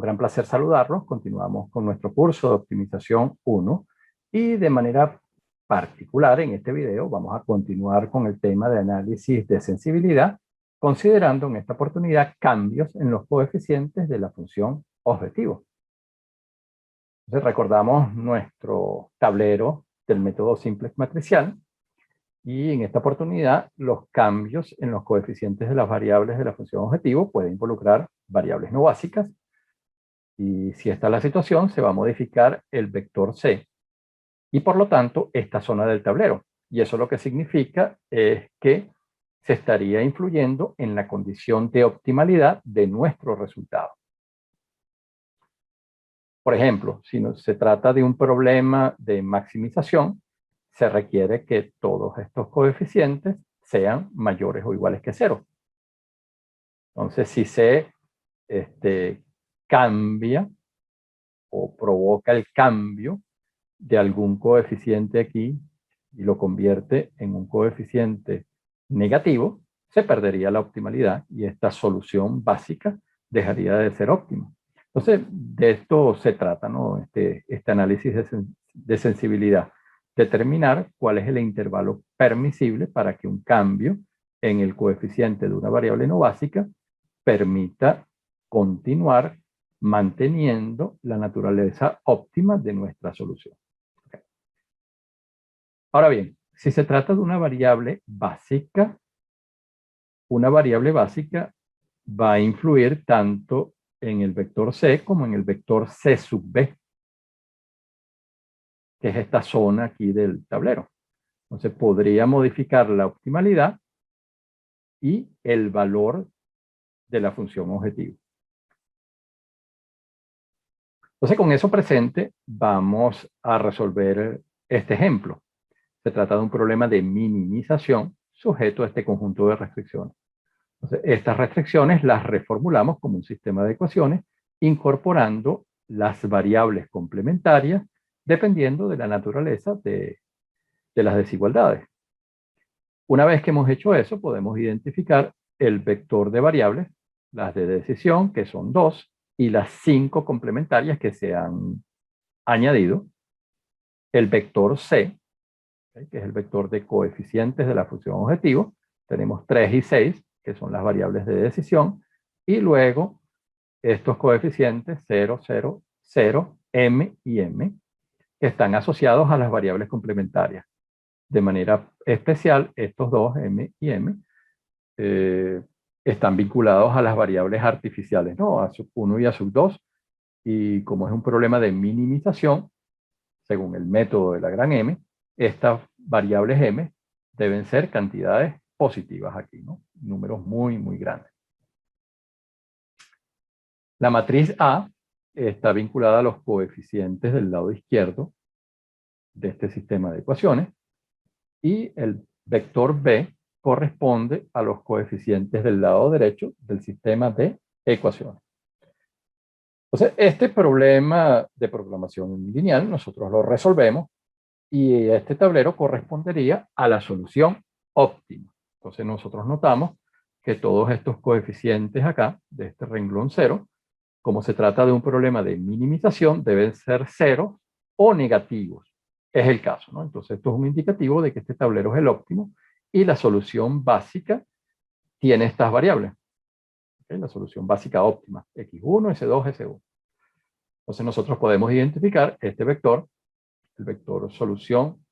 gran placer saludarlos. Continuamos con nuestro curso de optimización 1 y de manera particular en este video vamos a continuar con el tema de análisis de sensibilidad, considerando en esta oportunidad cambios en los coeficientes de la función objetivo. Entonces recordamos nuestro tablero del método simplex matricial y en esta oportunidad los cambios en los coeficientes de las variables de la función objetivo pueden involucrar variables no básicas. Y si esta es la situación, se va a modificar el vector C y por lo tanto esta zona del tablero. Y eso lo que significa es que se estaría influyendo en la condición de optimalidad de nuestro resultado. Por ejemplo, si se trata de un problema de maximización, se requiere que todos estos coeficientes sean mayores o iguales que 0. Entonces, si C cambia o provoca el cambio de algún coeficiente aquí y lo convierte en un coeficiente negativo, se perdería la optimalidad y esta solución básica dejaría de ser óptima. Entonces, de esto se trata, ¿no? Este análisis de sensibilidad. Determinar cuál es el intervalo permisible para que un cambio en el coeficiente de una variable no básica permita continuar manteniendo la naturaleza óptima de nuestra solución. Okay. Ahora bien, si se trata de una variable básica va a influir tanto en el vector C como en el vector C sub B, que es esta zona aquí del tablero. Entonces podría modificar la optimalidad y el valor de la función objetivo. Entonces, con eso presente, vamos a resolver este ejemplo. Se trata de un problema de minimización sujeto a este conjunto de restricciones. Entonces, estas restricciones las reformulamos como un sistema de ecuaciones, incorporando las variables complementarias dependiendo de la naturaleza de las desigualdades. Una vez que hemos hecho eso, podemos identificar el vector de variables, las de decisión, que son 2, y las 5 complementarias que se han añadido, el vector C, que es el vector de coeficientes de la función objetivo, tenemos 3 y 6, que son las variables de decisión, y luego estos coeficientes 0, 0, 0, m y m, que están asociados a las variables complementarias. De manera especial, estos dos, m y m, están vinculados a las variables artificiales, ¿no? A sub 1 y a sub 2, y como es un problema de minimización, según el método de la gran M, estas variables M deben ser cantidades positivas aquí, ¿no? Números muy, muy grandes. La matriz A está vinculada a los coeficientes del lado izquierdo de este sistema de ecuaciones y el vector B corresponde a los coeficientes del lado derecho del sistema de ecuaciones. Entonces, este problema de programación lineal nosotros lo resolvemos y este tablero correspondería a la solución óptima. Entonces, nosotros notamos que todos estos coeficientes acá, de este renglón 0, como se trata de un problema de minimización, deben ser 0 o negativos. Es el caso, ¿no? Entonces, esto es un indicativo de que este tablero es el óptimo y la solución básica tiene estas variables. ¿Okay? La solución básica óptima, x1, s2, s1. Entonces nosotros podemos identificar este vector, el vector solución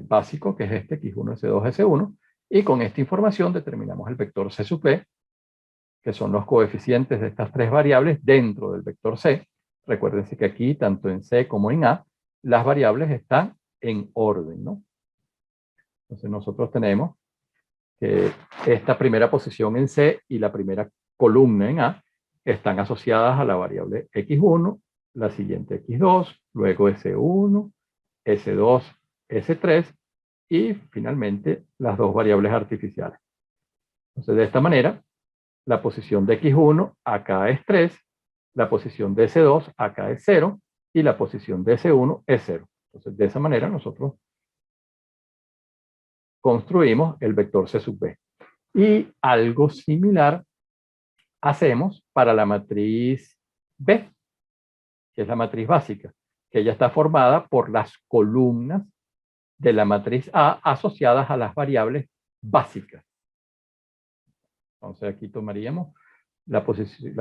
básico, que es este x1, s2, s1, y con esta información determinamos el vector c sub b, que son los coeficientes de estas tres variables dentro del vector c. Recuérdense que aquí, tanto en c como en a, las variables están en orden, ¿no? Entonces nosotros tenemos que esta primera posición en C y la primera columna en A están asociadas a la variable x1, la siguiente x2, luego s1, s2, s3 y finalmente las dos variables artificiales. Entonces de esta manera, la posición de x1 acá es 3, la posición de s2 acá es 0 y la posición de s1 es 0. Entonces de esa manera nosotros construimos el vector C sub B. Y algo similar hacemos para la matriz B, que es la matriz básica, que ya está formada por las columnas de la matriz A asociadas a las variables básicas. Entonces aquí tomaríamos la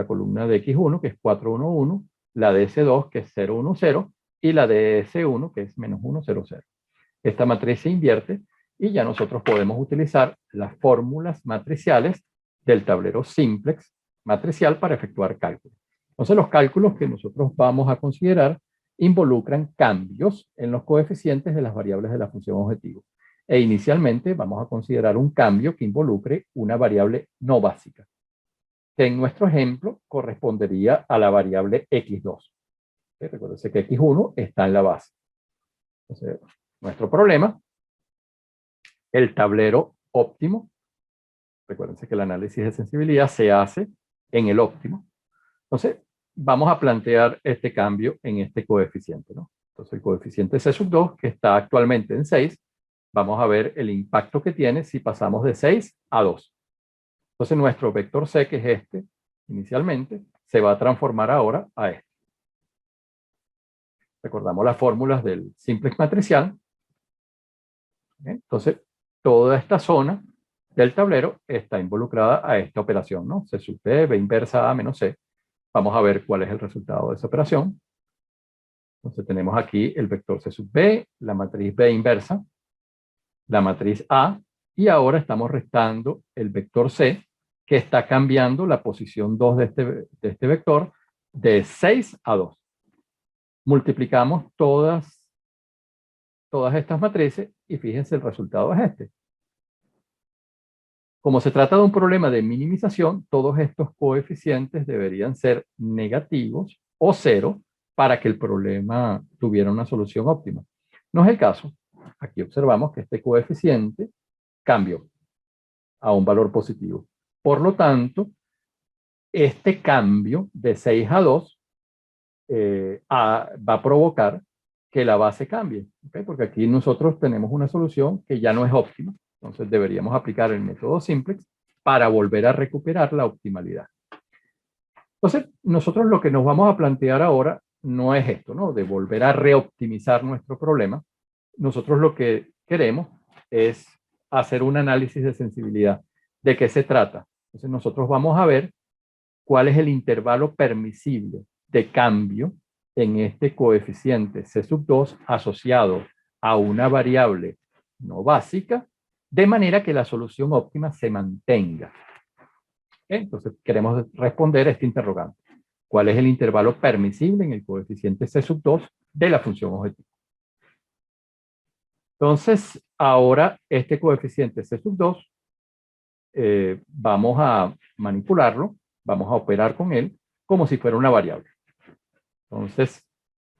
columna de X1, que es 4, 1, 1, la de S2, que es 0, 1, 0, y la de S1, que es menos 1, 0, 0. Esta matriz se invierte y ya nosotros podemos utilizar las fórmulas matriciales del tablero simplex matricial para efectuar cálculos. Entonces los cálculos que nosotros vamos a considerar involucran cambios en los coeficientes de las variables de la función objetivo. E inicialmente vamos a considerar un cambio que involucre una variable no básica, que en nuestro ejemplo correspondería a la variable x2. Recuérdense que x1 está en la base. Entonces, nuestro problema, el tablero óptimo, recuérdense que el análisis de sensibilidad se hace en el óptimo. Entonces, vamos a plantear este cambio en este coeficiente, ¿no? Entonces, el coeficiente C sub 2, que está actualmente en 6, vamos a ver el impacto que tiene si pasamos de 6 a 2. Entonces, nuestro vector C, que es este, inicialmente, se va a transformar ahora a este. Recordamos las fórmulas del simplex matricial. Entonces, toda esta zona del tablero está involucrada a esta operación, ¿no? C sub B, B inversa A menos C. Vamos a ver cuál es el resultado de esa operación. Entonces tenemos aquí el vector C sub B, la matriz B inversa, la matriz A, y ahora estamos restando el vector C, que está cambiando la posición 2 de este vector de 6 a 2. Multiplicamos todas estas matrices y fíjense el resultado es este. Como se trata de un problema de minimización, todos estos coeficientes deberían ser negativos o cero para que el problema tuviera una solución óptima. No es el caso. Aquí observamos que este coeficiente cambió a un valor positivo. Por lo tanto, este cambio de 6 a 2 va a provocar que la base cambie, ¿okay? Porque aquí nosotros tenemos una solución que ya no es óptima. Entonces deberíamos aplicar el método simplex para volver a recuperar la optimalidad. Entonces, nosotros lo que nos vamos a plantear ahora no es esto, ¿no? De volver a reoptimizar nuestro problema. Nosotros lo que queremos es hacer un análisis de sensibilidad. ¿De qué se trata? Entonces, nosotros vamos a ver cuál es el intervalo permisible de cambio en este coeficiente C sub 2 asociado a una variable no básica, de manera que la solución óptima se mantenga. Entonces, queremos responder a este interrogante. ¿Cuál es el intervalo permisible en el coeficiente C sub 2 de la función objetivo? Entonces, ahora este coeficiente C sub 2, vamos a manipularlo, vamos a operar con él como si fuera una variable. Entonces,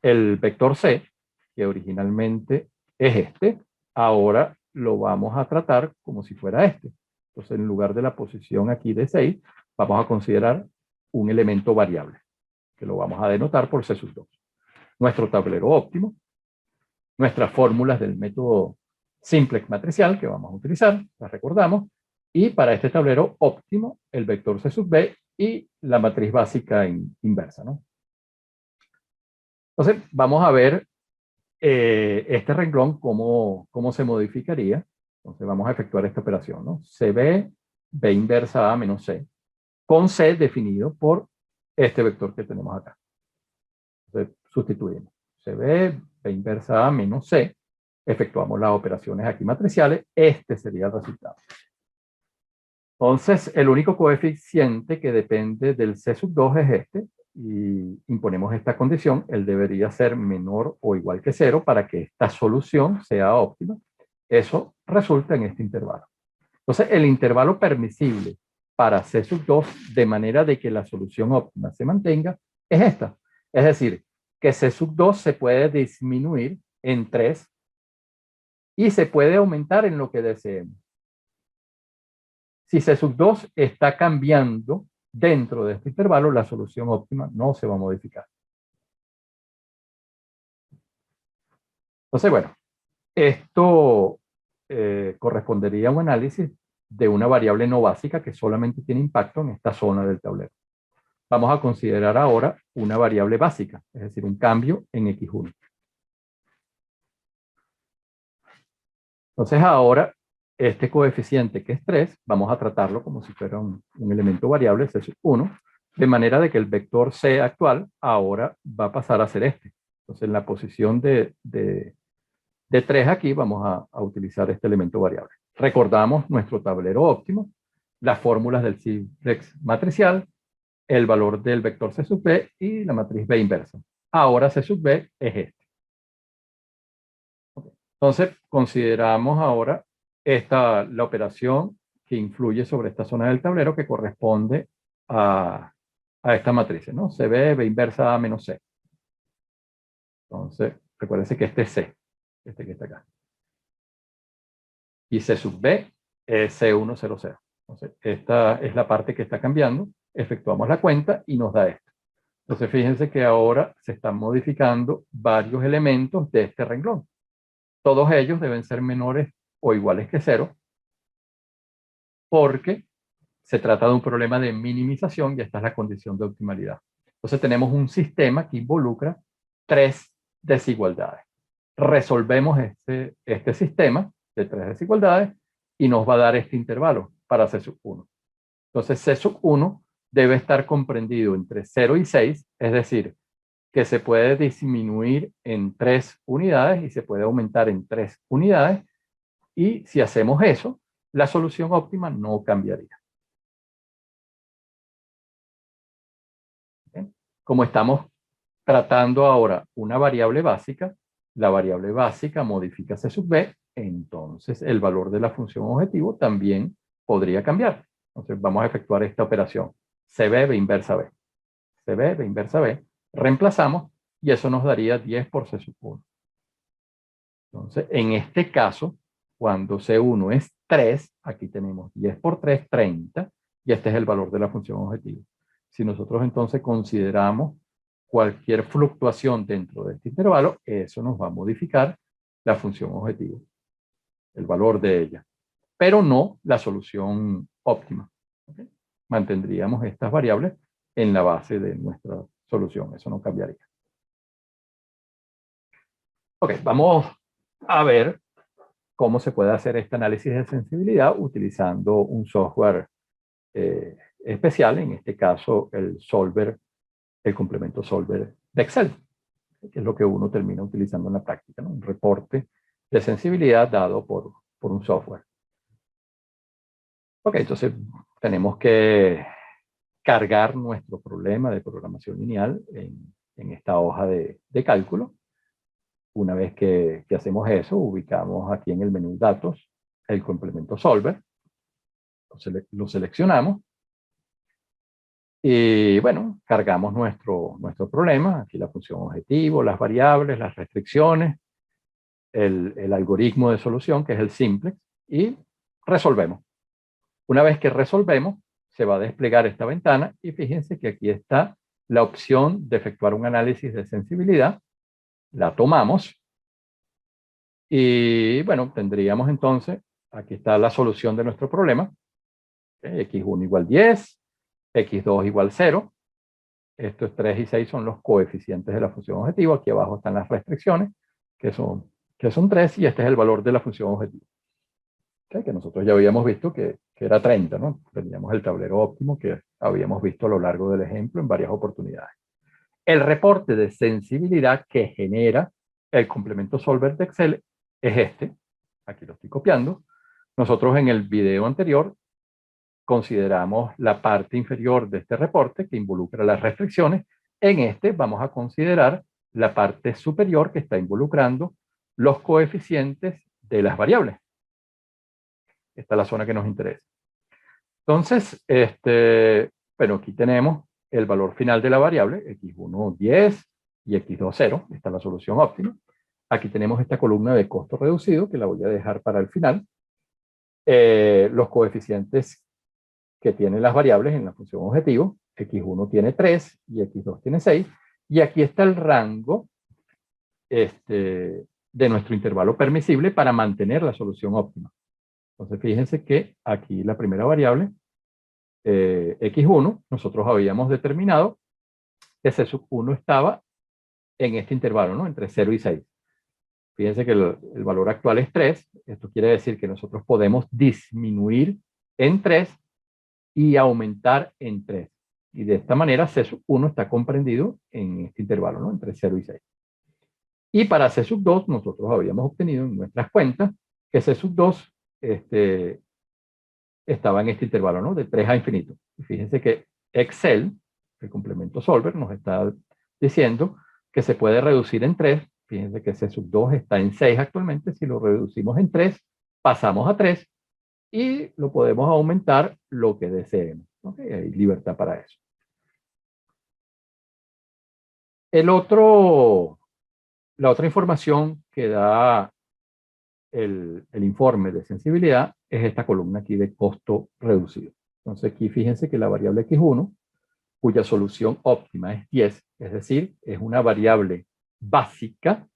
el vector C, que originalmente es este, ahora lo vamos a tratar como si fuera este. Entonces, en lugar de la posición aquí de 6, vamos a considerar un elemento variable, que lo vamos a denotar por C sub 2. Nuestro tablero óptimo, nuestras fórmulas del método simplex matricial que vamos a utilizar, las recordamos, y para este tablero óptimo, el vector C sub B y la matriz básica inversa, ¿no? Entonces, vamos a ver este renglón, cómo se modificaría. Entonces, vamos a efectuar esta operación, ¿no? CB, B inversa A menos C, con C definido por este vector que tenemos acá. Entonces, sustituimos. CB, B inversa A menos C, efectuamos las operaciones aquí matriciales, este sería el resultado. Entonces, el único coeficiente que depende del C sub 2 es este, y imponemos esta condición, él debería ser menor o igual que 0 para que esta solución sea óptima. Eso resulta en este intervalo. Entonces, el intervalo permisible para C sub 2, de manera de que la solución óptima se mantenga, es esta. Es decir, que C sub 2 se puede disminuir en 3 y se puede aumentar en lo que deseemos. Si C sub 2 está cambiando dentro de este intervalo, la solución óptima no se va a modificar. Entonces, bueno, esto correspondería a un análisis de una variable no básica que solamente tiene impacto en esta zona del tablero. vamos a considerar ahora una variable básica, es decir, un cambio en x1. Entonces ahora, este coeficiente que es 3, vamos a tratarlo como si fuera un elemento variable, C1, de manera de que el vector C actual ahora va a pasar a ser este. Entonces en la posición de 3 aquí vamos a utilizar este elemento variable. Recordamos nuestro tablero óptimo, las fórmulas del simplex matricial, el valor del vector C sub B y la matriz B inversa. Ahora C sub B es este. Entonces, consideramos ahora la operación que influye sobre esta zona del tablero que corresponde a esta matriz, ¿no? CB, B inversa A menos C. Entonces, recuérdense que este es C, este que está acá. Y C sub B es C1, 0, 0. Entonces, esta es la parte que está cambiando. Efectuamos la cuenta y nos da esto. Entonces, fíjense que ahora se están modificando varios elementos de este renglón. Todos ellos deben ser menores o iguales que 0, porque se trata de un problema de minimización y esta es la condición de optimalidad. Entonces tenemos un sistema que involucra 3 desigualdades. Resolvemos este sistema de 3 desigualdades y nos va a dar este intervalo para C sub 1. Entonces C sub 1 debe estar comprendido entre 0 y 6, es decir, que se puede disminuir en 3 unidades y se puede aumentar en 3 unidades, y si hacemos eso, la solución óptima no cambiaría. ¿Bien? Como estamos tratando ahora una variable básica, la variable básica modifica C sub B, entonces el valor de la función objetivo también podría cambiar. Entonces vamos a efectuar esta operación. CB, B inversa B. CB, B inversa B. Reemplazamos y eso nos daría 10 por C sub 1. Entonces, en este caso, cuando C1 es 3, aquí tenemos 10 por 3, 30, y este es el valor de la función objetivo. Si nosotros entonces consideramos cualquier fluctuación dentro de este intervalo, eso nos va a modificar la función objetivo, el valor de ella, pero no la solución óptima. ¿Okay? Mantendríamos estas variables en la base de nuestra solución, eso no cambiaría. Ok, vamos a ver cómo se puede hacer este análisis de sensibilidad utilizando un software especial, en este caso el Solver, el complemento Solver de Excel, que es lo que uno termina utilizando en la práctica, ¿no? Un reporte de sensibilidad dado por un software. Ok, entonces tenemos que cargar nuestro problema de programación lineal en esta hoja de cálculo. Una vez que hacemos eso, ubicamos aquí en el menú Datos el complemento Solver, lo seleccionamos y bueno, cargamos nuestro problema, aquí la función objetivo, las variables, las restricciones, el algoritmo de solución que es el simplex y resolvemos. Una vez que resolvemos, se va a desplegar esta ventana y fíjense que aquí está la opción de efectuar un análisis de sensibilidad. La tomamos y bueno, tendríamos entonces, aquí está la solución de nuestro problema. X1 igual 10, X2 igual 0. Estos 3 y 6 son los coeficientes de la función objetivo. Aquí abajo están las restricciones, que son 3, y este es el valor de la función objetivo. ¿Okay? Que nosotros ya habíamos visto que era 30, ¿no? Teníamos el tablero óptimo que habíamos visto a lo largo del ejemplo en varias oportunidades. El reporte de sensibilidad que genera el complemento Solver de Excel es este. Aquí lo estoy copiando. Nosotros en el video anterior consideramos la parte inferior de este reporte que involucra las restricciones. En este vamos a considerar la parte superior que está involucrando los coeficientes de las variables. Esta es la zona que nos interesa. Entonces, bueno, aquí tenemos el valor final de la variable, x1 10 y x2 0. Esta es la solución óptima. Aquí tenemos esta columna de costo reducido que la voy a dejar para el final. Los coeficientes que tienen las variables en la función objetivo, x1 tiene 3 y x2 tiene 6, y aquí está el rango de nuestro intervalo permisible para mantener la solución óptima. Entonces fíjense que aquí la primera variable X1, nosotros habíamos determinado que C sub 1 estaba en este intervalo, ¿no? Entre 0 y 6. Fíjense que el valor actual es 3. Esto quiere decir que nosotros podemos disminuir en 3 y aumentar en 3. Y de esta manera C sub 1 está comprendido en este intervalo, ¿no? Entre 0 y 6. Y para C sub 2 nosotros habíamos obtenido en nuestras cuentas que C sub 2 estaba en este intervalo, ¿no? De 3 a infinito. Y fíjense que Excel, el complemento solver, nos está diciendo que se puede reducir en 3. Fíjense que C sub 2 está en 6 actualmente. Si lo reducimos en 3, pasamos a 3 y lo podemos aumentar lo que deseemos. ¿Okay? Hay libertad para eso. La otra información que da el informe de sensibilidad es esta columna aquí de costo reducido. Entonces aquí fíjense que la variable X1, cuya solución óptima es 10, es decir, es una variable básica,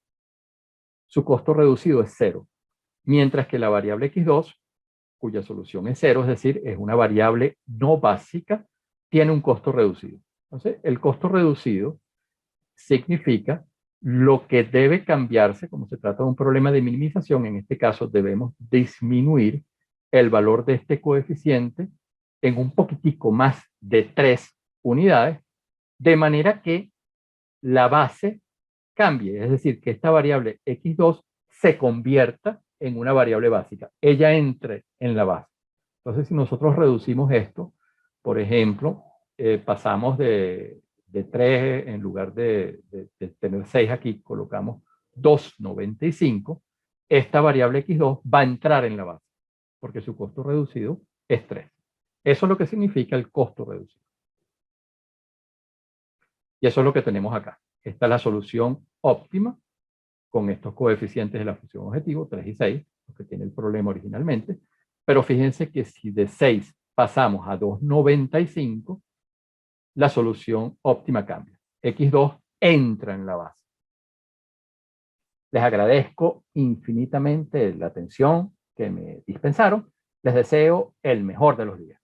su costo reducido es 0. Mientras que la variable X2, cuya solución es 0, es decir, es una variable no básica, tiene un costo reducido. Entonces, el costo reducido significa lo que debe cambiarse, como se trata de un problema de minimización, en este caso debemos disminuir el valor de este coeficiente en un poquitico más de 3 unidades, de manera que la base cambie, es decir, que esta variable x2 se convierta en una variable básica, ella entre en la base. Entonces, si nosotros reducimos esto, por ejemplo, pasamos de 3, en lugar de tener 6 aquí, colocamos 2,95, esta variable x2 va a entrar en la base, porque su costo reducido es 3. Eso es lo que significa el costo reducido. Y eso es lo que tenemos acá. Esta es la solución óptima con estos coeficientes de la función objetivo, 3 y 6, que tiene el problema originalmente. Pero fíjense que si de 6 pasamos a 2,95, la solución óptima cambia. X2 entra en la base. Les agradezco infinitamente la atención que me dispensaron. Les deseo el mejor de los días.